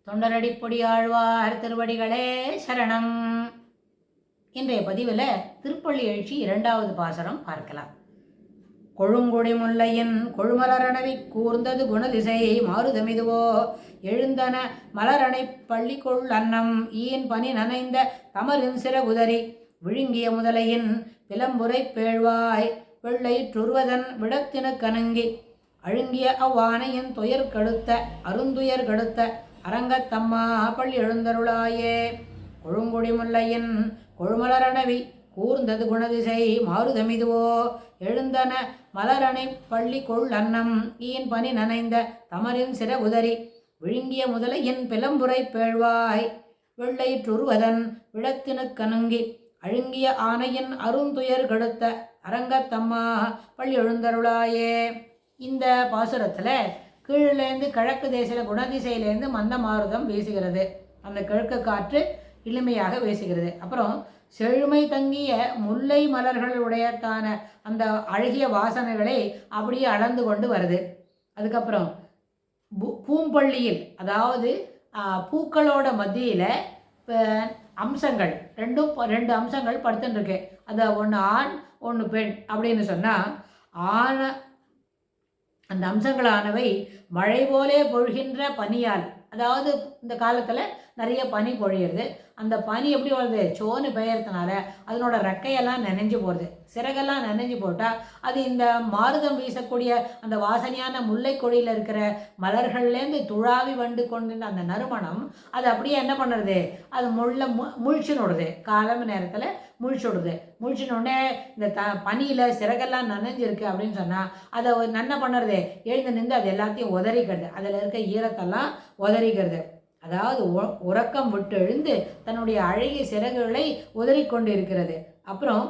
தொண்டரடிப்பொடி ஆழ்வார் திருவடிகளே சரணம். இன்றைய பதிவில் திருப்பள்ளி எழுச்சி 2வது பாசனம் பார்க்கலாம். கொழுங்குடி முல்லையின் கொழுமலரணவி கூர்ந்தது குணதிசை மாறுதமிதுவோ எழுந்தன மலரணை பள்ளி கொள் அன்னம் ஈன் பனி நனைந்த கமரின் சிறகுதறி விழுங்கிய முதலையின் பிளம்புரை பேழ்வாய் வெள்ளைற்றுருவதன் விடத்தினு கனங்கி அழுங்கிய அவ்வானையின் துயர் கடுத்த அருந்துயர் கடுத்த அரங்கத்தம்மா பள்ளி எழுந்தருளாயே. கொழுங்குடி முல்லையின் கொழுமலரணவி கூர்ந்தது குணதிசை மாறுதமிதுவோ எழுந்தன மலரணை பள்ளி கொள் அன்னம் ஈன் பனி நனைந்த தமரின் சிறகுதறி விழுங்கிய முதலையின் பிளம்புரை பேழ்வாய் வெள்ளைற்றுருவதன் விடத்தினு கனங்கி அழுங்கிய ஆனையின் அருந்துயர் கடுத்த அரங்கத்தம்மா பள்ளி எழுந்தருளாயே. இந்த பாசுரத்தில் கீழிலேருந்து கிழக்கு தேசத்தில் குணதிசையிலேருந்து மந்த மாருதம் வீசுகிறது. அந்த கிழக்கு காற்று இனிமையாக வீசுகிறது. அப்புறம் செழுமை தங்கிய முல்லை மலர்களுடையதான அந்த அழகிய வாசனைகளை அப்படியே அளந்து கொண்டு வருது. அதுக்கப்புறம் பூம்பள்ளியில், அதாவது பூக்களோட மத்தியில் அம்சங்கள் ரெண்டு அம்சங்கள் படுத்துட்டுருக்கு. அது ஒன்று ஆண் ஒன்று பெண் அப்படின்னு சொன்னால், அந்த அம்சங்களானவை மழை போலே பொழிகின்ற பனியால், அதாவது இந்த காலத்தில் நிறைய பனி பொழியிறது. அந்த பனி எப்படி வருது, சோன்னு பெயர்றதுனால அதனோட ரெக்கையெல்லாம் நனைஞ்சு போகிறது, சிறகெல்லாம் நனைஞ்சு போட்டால் அது இந்த மாருதம் வீசக்கூடிய அந்த வாசனையான முல்லை கொடியில் இருக்கிற மலர்கள்லேருந்து துழாவி வந்து கொண்டிருந்த அந்த நறுமணம் அது அப்படியே என்ன பண்ணுறது, அது முழிச்சுனுடுது. காலம் நேரத்தில் முழிச்சுனோடனே இந்த பனியில் சிறகெல்லாம் நனைஞ்சிருக்கு அப்படின்னு சொன்னால் அதை என்ன பண்ணுறது, எழுந்து நின்று அது எல்லாத்தையும் உதறிக்கிறது, அதில் இருக்க ஈரத்தெல்லாம் உதறிக்கிறது. அதாவது உறக்கம் விட்டு எழுந்து தன்னுடைய அழகிய சிறகுகளை உதறிக்கொண்டு இருக்கிறது. அப்புறம்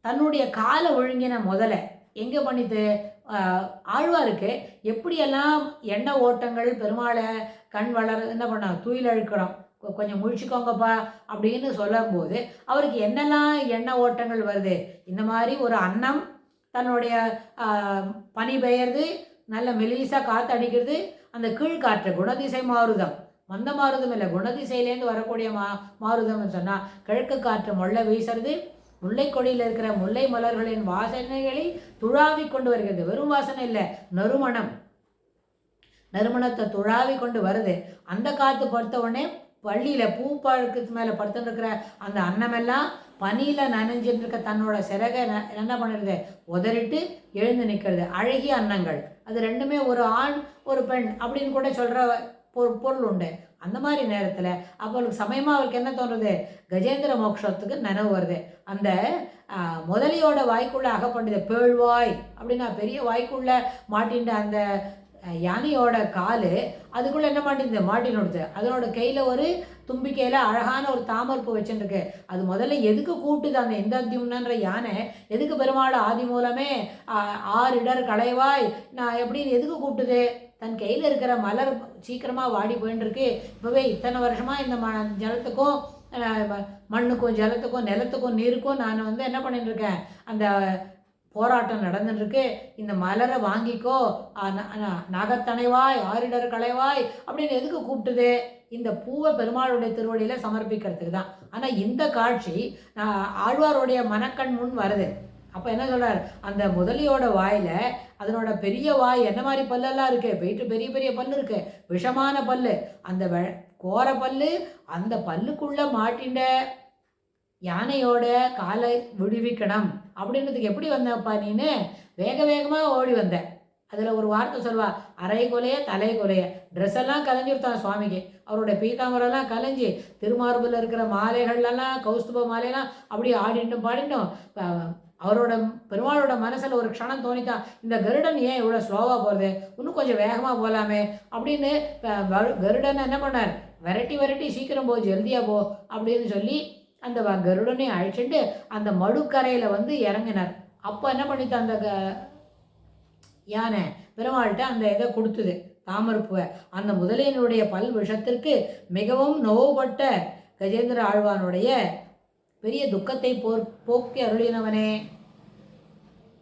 தன்னுடைய காலை ஒழுங்கின முதல்ல எங்கே பண்ணிது, ஆழ்வாருக்கு எப்படியெல்லாம் எண்ணெய் ஓட்டங்கள் பெருமாளை கண் என்ன பண்ண துயில் அழுக்கணும், கொஞ்சம் முழிச்சுக்கோங்கப்பா அப்படின்னு சொல்லும்போது அவருக்கு என்னெல்லாம் எண்ணெய் ஓட்டங்கள் வருது. இந்த மாதிரி ஒரு அன்னம் தன்னுடைய பனி பெயர்ந்து நல்ல மெலிசாக காற்று அடிக்கிறது. அந்த கீழ்காற்று குணதிசை மாருதம், மந்த மாருதம் இல்லை, குணதிசையிலேருந்து வரக்கூடிய மாருதம்னு சொன்னால் கிழக்கு காற்று மொள்ள வீசுறது. முல்லை கொடியில் இருக்கிற முல்லை மலர்களின் வாசனைகளை துழாவி கொண்டு வருகிறது. வெறும் வாசனை இல்லை, நறுமணத்தை துழாவி கொண்டு வருது. அந்த காற்று படுத்த உடனே பள்ளியில் பூ பழக்கத்து மேலே படுத்துட்டு இருக்கிற அந்த அன்னமெல்லாம் பனியில் நனைஞ்சிட்டு இருக்க தன்னோட சிறகை என்ன பண்ணுறது, உதறிட்டு எழுந்து நிற்கிறது. அழகிய அன்னங்கள் அது ரெண்டுமே ஒரு ஆண் ஒரு பெண் அப்படின்னு கூட சொல்கிற பொருள் உண்டு. அந்த மாதிரி நேரத்தில் அவளுக்கு சமயமாக அவருக்கு என்ன தோன்றுறது, கஜேந்திர மோட்சத்துக்கு நினைவு வருது. அந்த முதலியோட வாய்க்குள்ளே அகப்பட்டது பேழ்வாய் அப்படின்னா பெரிய வாய்க்குள்ளே மாட்டின்ற அந்த யானையோட கால் அதுக்குள்ளே என்ன மாட்டினுடுது. அதனோட கையில் ஒரு தும்பிக்கையில் அழகான ஒரு தாமரைப்பூ வச்சுருக்கு. அது முதல்ல எதுக்கு கூப்பிட்டுது, அந்த இந்திரத்யும்னன்ற யானை எதுக்கு பெருமாள் ஆதி மூலமே 6 இடர் களைவாய் நான் எப்படின்னு எதுக்கு கூப்பிட்டுது, தன் கையில் இருக்கிற மலர் சீக்கிரமாக வாடி போயின்ட்டுருக்கு. இப்போவே இத்தனை வருஷமாக இந்த ஜலத்துக்கும் மண்ணுக்கும் ஜலத்துக்கும் நிலத்துக்கும் நீருக்கும் நான் என்ன பண்ணிட்டுருக்கேன், அந்த போராட்டம் நடந்துட்டுருக்கு. இந்த மலரை வாங்கிக்கோ, நாகத்தனைவாய் 6 இடர் களைவாய் அப்படின்னு எதுக்கு கூப்பிட்டுது, இந்த பூவை பெருமாளுடைய திருவடியில் சமர்ப்பிக்கிறதுக்கு தான். ஆனால் இந்த காட்சி ஆழ்வாருடைய மனக்கண் முன் வருது. அப்போ என்ன சொல்கிறார், அந்த முதலியோட வாயில் அதனோட பெரிய வாய் என்ன மாதிரி பல்லெல்லாம் இருக்குது, போயிட்டு பெரிய பெரிய பல்லு இருக்குது, விஷமான பல்லு, அந்த கோர பல்லு, அந்த பல்லுக்குள்ளே மாட்டின்ற யானையோட காலை விடுவிக்கணும் அப்படின்றதுக்கு எப்படி வந்தப்பா நீன்னு வேக வேகமாக ஓடி வந்த. அதில் ஒரு வார்த்தை சொல்வா, அரை கொலைய தலை கொலைய, ட்ரெஸ் எல்லாம் கலைஞ்சிருத்தான் சுவாமிக்கு, அவரோட பீதாம்பரெல்லாம் கலைஞ்சி திருமார்பில் இருக்கிற மாலைகள்லாம் கௌஸ்துப மாலையெல்லாம் அப்படியே ஆடிட்டும் பாடிட்டும். அவரோட பெருமாளோட மனசில் ஒரு க்ஷணம் தோணித்தான், இந்த கருடன் ஏன் இவ்வளோ ஸ்லோவாக போகிறது, இன்னும் கொஞ்சம் வேகமாக போகலாமே அப்படின்னு கருடன் என்ன பண்ணார், விரட்டி சீக்கிரம் போ, ஜல்தியாக போ அப்படின்னு சொல்லி அந்த கருடனை அழைச்சிட்டு அந்த மடுக்கரையில் இறங்கினார். அப்போ என்ன பண்ணித்தான் அந்த யானை பெருமாள்கிட்ட அந்த இதை கொடுத்துது, தாமரைப்பூவை. அந்த முதலையினுடைய பல் விஷத்திற்கு மிகவும் நோவுபட்ட கஜேந்திர ஆழ்வானுடைய பெரிய துக்கத்தை போக்கி அருளினவனே,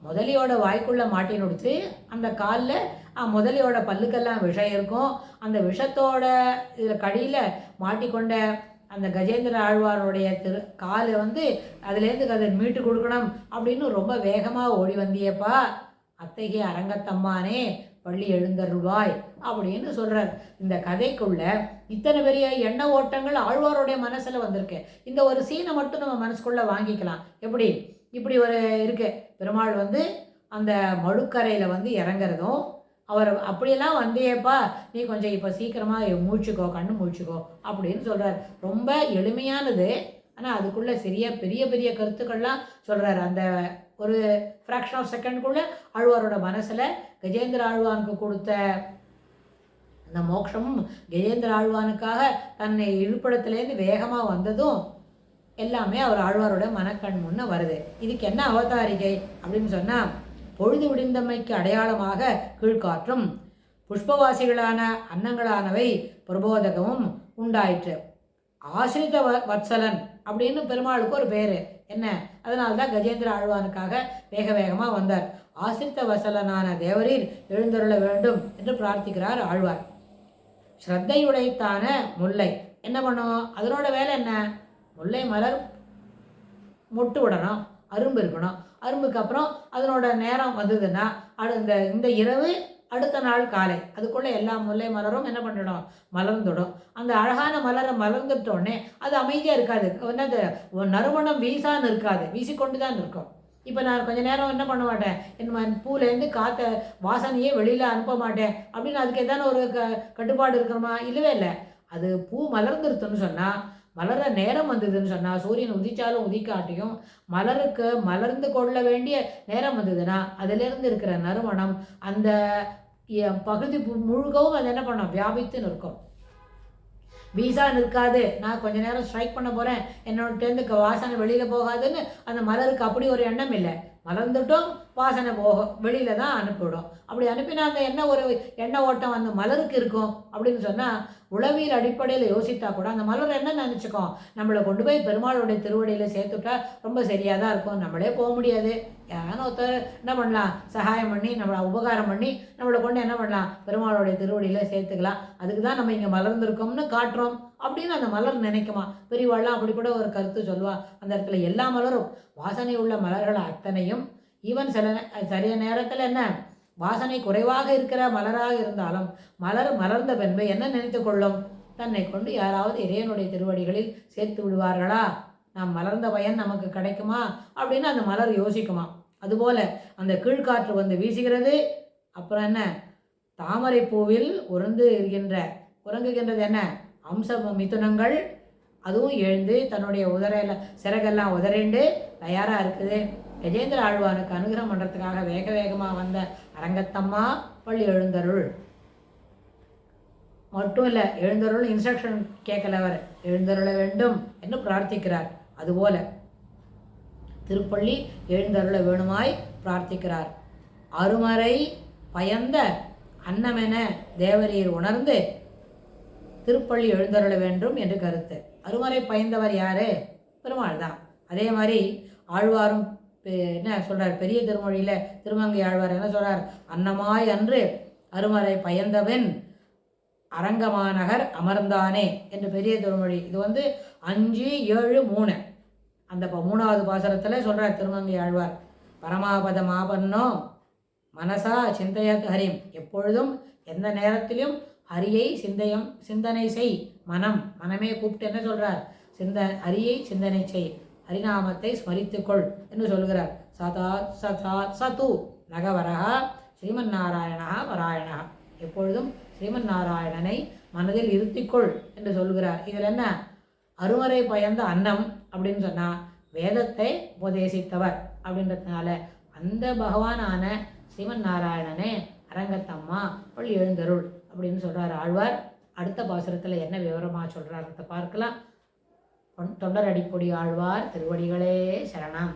முதலியோட வாய்க்குள்ள மாட்டினுடுத்து அந்த காலில் முதலையோட பல்லுக்கெல்லாம் விஷம் இருக்கும். அந்த விஷத்தோட இதில் கடியில் மாட்டிக்கொண்ட அந்த கஜேந்திர ஆழ்வாருடைய காலை அதுலேருந்து அதை மீட்டு கொடுக்கணும் அப்படின்னு ரொம்ப வேகமாக ஓடி வந்தியப்பா, அத்தகைய அரங்கத்தம்மானே பள்ளி எழுந்தருள்வாய் அப்படின்னு சொல்கிறார். இந்த கதைக்குள்ள இத்தனை பெரிய எண்ண ஓட்டங்கள் ஆழ்வாருடைய மனசில் வந்திருக்கு. இந்த ஒரு சீனை மட்டும் நம்ம மனசுக்குள்ளே வாங்கிக்கலாம். எப்படி இப்படி ஒரு இருக்கு, பெருமாள் அந்த மடுக்கரையில் இறங்குறதும், அவர் அப்படியெல்லாம் வந்தியப்பா நீ கொஞ்சம் இப்போ சீக்கிரமாக மூழ்ச்சிக்கோ, கண்ணு மூழ்ச்சிக்கோ அப்படின்னு சொல்கிறார். ரொம்ப எளிமையானது, ஆனால் அதுக்குள்ளே பெரிய பெரிய கருத்துக்கள்லாம் சொல்கிறார். அந்த ஒரு ஃப்ராக்ஷன் ஆஃப் செகண்ட்குள்ளே ஆழ்வாரோட மனசில் கஜேந்திர ஆழ்வானுக்கு கொடுத்த அந்த மோட்சமும், கஜேந்திர ஆழ்வானுக்காக தன்னை இருப்பிடத்துலேருந்து வேகமாக வந்ததும் எல்லாமே அவர் ஆழ்வாரோட மனக்கண் முன்னே வருது. இதுக்கு என்ன அவதாரிகை அப்படின்னு சொன்னால், பொழுது விடிந்தமைக்கு அடையாளமாக கீழ்காற்றும் புஷ்பவாசிகளான அன்னங்களானவை பிரபோதகமும் உண்டாயிற்று. ஆசிரித வத்சலன் அப்படின்னு பெருமாளுக்கு ஒரு பேர் என்ன, அதனால்தான் கஜேந்திர ஆழ்வானுக்காக வேக வேகமாக வந்தார். ஆசிரித்த வத்சலனான தேவரீர் எழுந்தருள வேண்டும் என்று பிரார்த்திக்கிறார் ஆழ்வார். ஸ்ரத்தையுடைத்தான முல்லை என்ன பண்ணும், அதனோட வேலை என்ன, முல்லை மலர் மொட்டு விடணும், அரும்பு இருக்கணும். அரும்புக்கு அப்புறம் அதனோட நேரம் வந்ததுன்னா இந்த இரவு அடுத்த நாள் காலை அதுக்குள்ளே எல்லா முல்லை மலரும் என்ன பண்ணிடும், மலர்ந்துடும். அந்த அழகான மலரை மலர்ந்துட்டோடனே அது அமைதியாக இருக்காது, அது நறுமணம் வீசான்னு இருக்காது, வீசிக்கொண்டு தான் இருக்கும். இப்போ நான் கொஞ்சம் நேரம் என்ன பண்ண மாட்டேன், என் பூலேருந்து காற்ற வாசனையே வெளியில் அனுப்ப மாட்டேன் அப்படின்னு அதுக்கு எதான ஒரு கட்டுப்பாடு இருக்கணுமா, இல்லவே இல்லை. அது பூ மலர்ந்துருத்துன்னு சொன்னால், மலர நேரம் வந்ததுன்னு சொன்னால், சூரியன் உதிச்சாலும் உதிக்காட்டியும் மலருக்கு மலர்ந்து கொள்ள வேண்டிய நேரம் வந்ததுன்னா அதிலிருந்து இருக்கிற நறுமணம் அந்த பகுதி முழுகவும் அது என்ன பண்ணும், வியாபித்துன்னு இருக்கும், வீசான்னு இருக்காது. நான் கொஞ்ச நேரம் ஸ்ட்ரைக் பண்ண போகிறேன், என்னோடட்டேருந்து வாசனை வெளியில் போகாதுன்னு அந்த மலருக்கு அப்படி ஒரு எண்ணம் இல்லை. மலர்ந்துட்டும் வாசனை வெளியில் தான் அனுப்பிவிடும். அப்படி அனுப்பினா அந்த ஒரு எண்ணெய் ஓட்டம் அந்த மலருக்கு இருக்கும் அப்படின்னு சொன்னால், உளவியல் அடிப்படையில் யோசித்தா கூட அந்த மலர் என்ன நினச்சிக்கும், நம்மளை கொண்டு போய் பெருமாளுடைய திருவடியில் சேர்த்துட்டா ரொம்ப சரியாக தான் இருக்கும். நம்மளே போக முடியாது, யாரும் ஒருத்தர் என்ன பண்ணலாம், சகாயம் பண்ணி நம்மளை உபகாரம் பண்ணி நம்மளை கொண்டு என்ன பண்ணலாம், பெருமாளுடைய திருவடியில் சேர்த்துக்கலாம். அதுக்கு தான் நம்ம இங்கே மலர்ந்துருக்கோம்னு காட்டுறோம் அப்படின்னு அந்த மலர் நினைக்குமா. பெரியவாள்லாம் அப்படி கூட ஒரு கருத்து சொல்லுவா. அந்த இடத்துல எல்லா மலரும் வாசனை உள்ள மலர்கள் அத்தனையும், ஈவன் சரிய நேரத்தில் என்ன வாசனை குறைவாக இருக்கிற மலராக இருந்தாலும் மலர் மலர்ந்த பின்பு என்ன நினைத்து கொள்ளும், தன்னை கொண்டு யாராவது இறைவனுடைய திருவடிகளில் சேர்த்து விடுவார்களா, நாம் மலர்ந்த பயன் நமக்கு கிடைக்குமா அப்படின்னு அந்த மலர் யோசிக்குமா. அதுபோல் அந்த கீழ்காற்று வீசுகிறது. அப்புறம் என்ன, தாமரை பூவில் உறங்குகின்றது என்ன, அம்ச மிதுனங்கள் அதுவும் எழுந்து தன்னுடைய உதரையில் சிறகெல்லாம் உதறிண்டு தயாராக இருக்குது. கஜேந்திர ஆழ்வானுக்கு அனுகிரகம் பண்ணுறதுக்காக வேக வேகமாக வந்த அரங்கத்தம்மா பள்ளி எழுந்தருள் மட்டும் இல்லை, எழுந்தருள் இன்ஸ்ட்ரக்ஷன் கேட்கல, அவர் எழுந்தருள வேண்டும் என்று பிரார்த்திக்கிறார். அதுபோல திருப்பள்ளி எழுந்தருள வேணுமாய் பிரார்த்திக்கிறார். அருமறை பயந்த அன்னமென தேவரீர் உணர்ந்து திருப்பள்ளி எழுந்தருள வேண்டும் என்று கருத்து. அருமறை பயந்தவர் யாரு, பெருமாள் தான். அதே மாதிரி ஆழ்வாரும் என்ன சொல்றார், பெரிய திருமொழியில் திருமங்கை ஆழ்வார் என்ன சொல்றார், அன்னமாய் அன்று அருமறை பயந்தவன் அரங்கமாநகர் அமர்ந்தானே என்று பெரிய திருமொழி. இது 5, 7, 3 அந்த 3வது பாசரத்தில் சொல்றார் திருமங்கை ஆழ்வார். பரமாபதம் ஆபன்னோ மனசா சிந்தையத் ஹரிம், எப்பொழுதும் எந்த நேரத்திலும் ஹரியை சிந்தனை செய், மனமே கூப்பிட்டு என்ன சொல்றார், ஹரியை சிந்தனை செய், ஹரிநாமத்தை ஸ்மரித்துக்கொள் என்று சொல்கிறார். சது நகவரகா ஸ்ரீமன் நாராயணா பராயணா, எப்பொழுதும் ஸ்ரீமன் நாராயணனை மனதில் இருத்திக்கொள் என்று சொல்கிறார். இதில் என்ன, அருமறை பயந்த அன்னம் அப்படின்னு சொன்னால் வேதத்தை உபதேசித்தவர் அப்படின்றதுனால அந்த பகவானான ஸ்ரீமன் நாராயணனே அரங்கத்தம்மா பள்ளி எழுந்தருள் அப்படின்னு சொல்கிறார் ஆழ்வார். அடுத்த பாசுரத்தில் என்ன விவரமாக சொல்கிறார் பார்க்கலாம். தொண்டர் அடிப்பொடி ஆழ்வார் திருவடிகளே சரணம்.